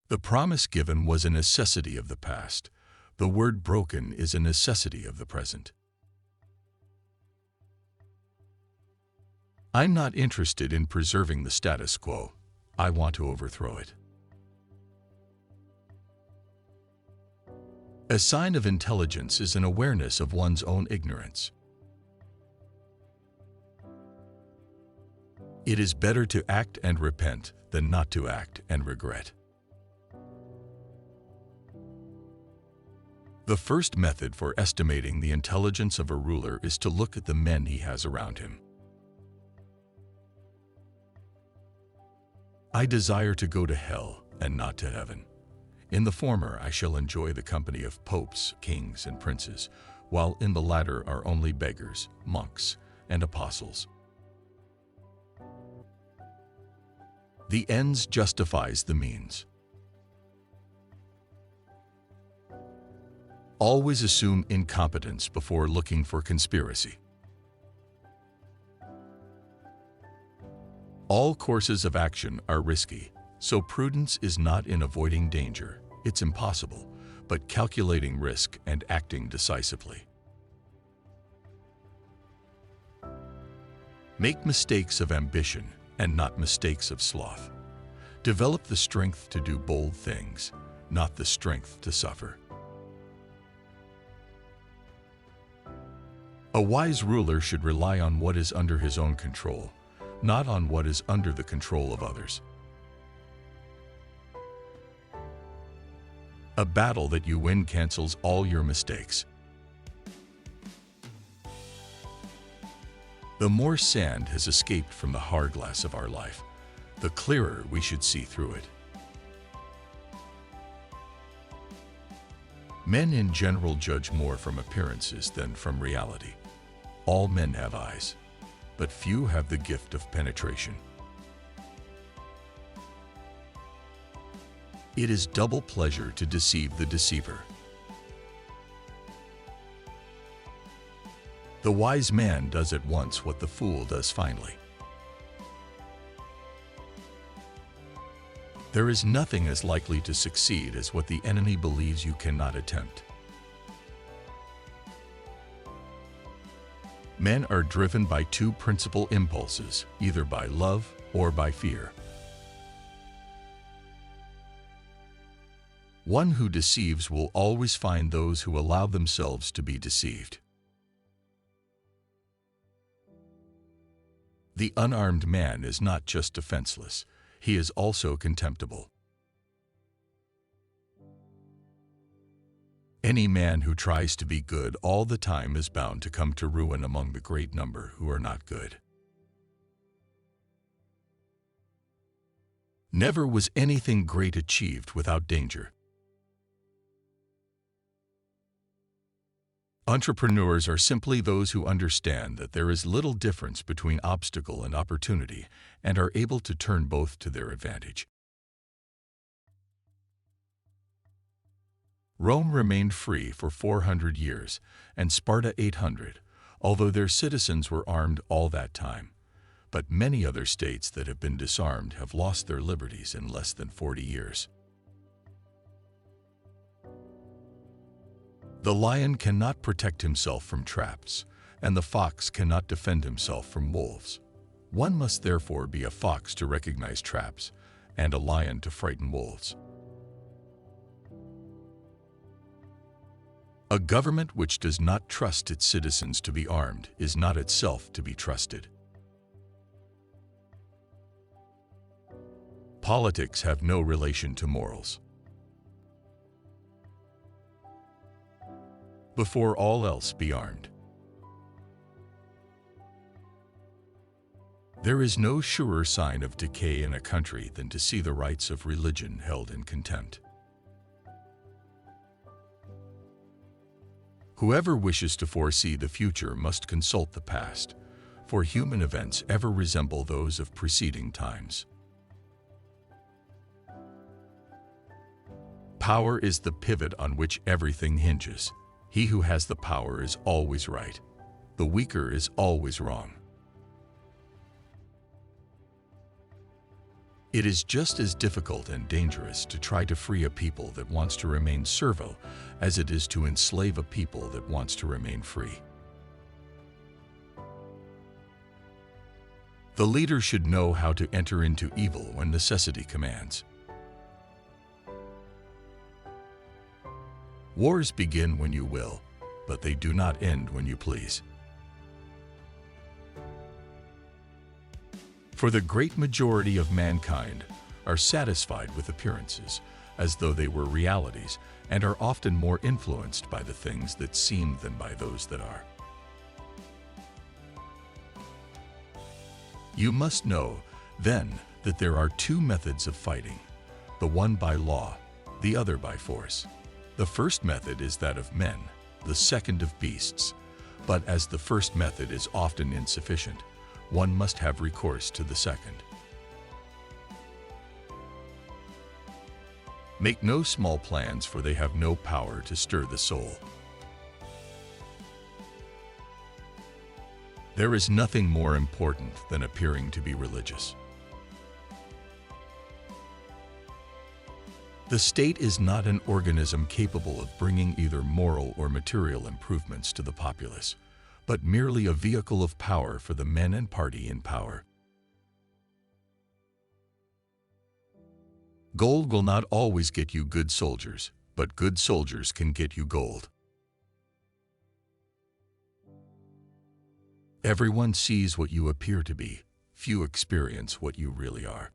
The promise given was a necessity of the past. The word broken is a necessity of the present. I'm not interested in preserving the status quo. I want to overthrow it. A sign of intelligence is an awareness of one's own ignorance. It is better to act and repent than not to act and regret. The first method for estimating the intelligence of a ruler is to look at the men he has around him. I desire to go to hell and not to heaven. In the former I shall enjoy the company of popes, kings, and princes, while in the latter are only beggars, monks, and apostles. The ends justifies the means. Always assume incompetence before looking for conspiracy. All courses of action are risky, so prudence is not in avoiding danger, it's impossible, but calculating risk and acting decisively. Make mistakes of ambition and not mistakes of sloth. Develop the strength to do bold things, not the strength to suffer. A wise ruler should rely on what is under his own control, not on what is under the control of others. A battle that you win cancels all your mistakes. The more sand has escaped from the hourglass of our life, the clearer we should see through it. Men in general judge more from appearances than from reality. All men have eyes, but few have the gift of penetration. It is double pleasure to deceive the deceiver. The wise man does at once what the fool does finally. There is nothing as likely to succeed as what the enemy believes you cannot attempt. Men are driven by two principal impulses, either by love or by fear. One who deceives will always find those who allow themselves to be deceived. The unarmed man is not just defenseless, he is also contemptible. Any man who tries to be good all the time is bound to come to ruin among the great number who are not good. Never was anything great achieved without danger. Entrepreneurs are simply those who understand that there is little difference between obstacle and opportunity and are able to turn both to their advantage. Rome remained free for 400 years, and Sparta 800, although their citizens were armed all that time. But many other states that have been disarmed have lost their liberties in less than 40 years. The lion cannot protect himself from traps, and the fox cannot defend himself from wolves. One must therefore be a fox to recognize traps, and a lion to frighten wolves. A government which does not trust its citizens to be armed is not itself to be trusted. Politics have no relation to morals. Before all else, be armed. There is no surer sign of decay in a country than to see the rights of religion held in contempt. Whoever wishes to foresee the future must consult the past, for human events ever resemble those of preceding times. Power is the pivot on which everything hinges. He who has the power is always right. The weaker is always wrong. It is just as difficult and dangerous to try to free a people that wants to remain servile as it is to enslave a people that wants to remain free. The leader should know how to enter into evil when necessity commands. Wars begin when you will, but they do not end when you please. For the great majority of mankind are satisfied with appearances, as though they were realities, and are often more influenced by the things that seem than by those that are. You must know, then, that there are two methods of fighting, the one by law, the other by force. The first method is that of men, the second of beasts. But as the first method is often insufficient, one must have recourse to the second. Make no small plans, for they have no power to stir the soul. There is nothing more important than appearing to be religious. The state is not an organism capable of bringing either moral or material improvements to the populace, but merely a vehicle of power for the men and party in power. Gold will not always get you good soldiers, but good soldiers can get you gold. Everyone sees what you appear to be, few experience what you really are.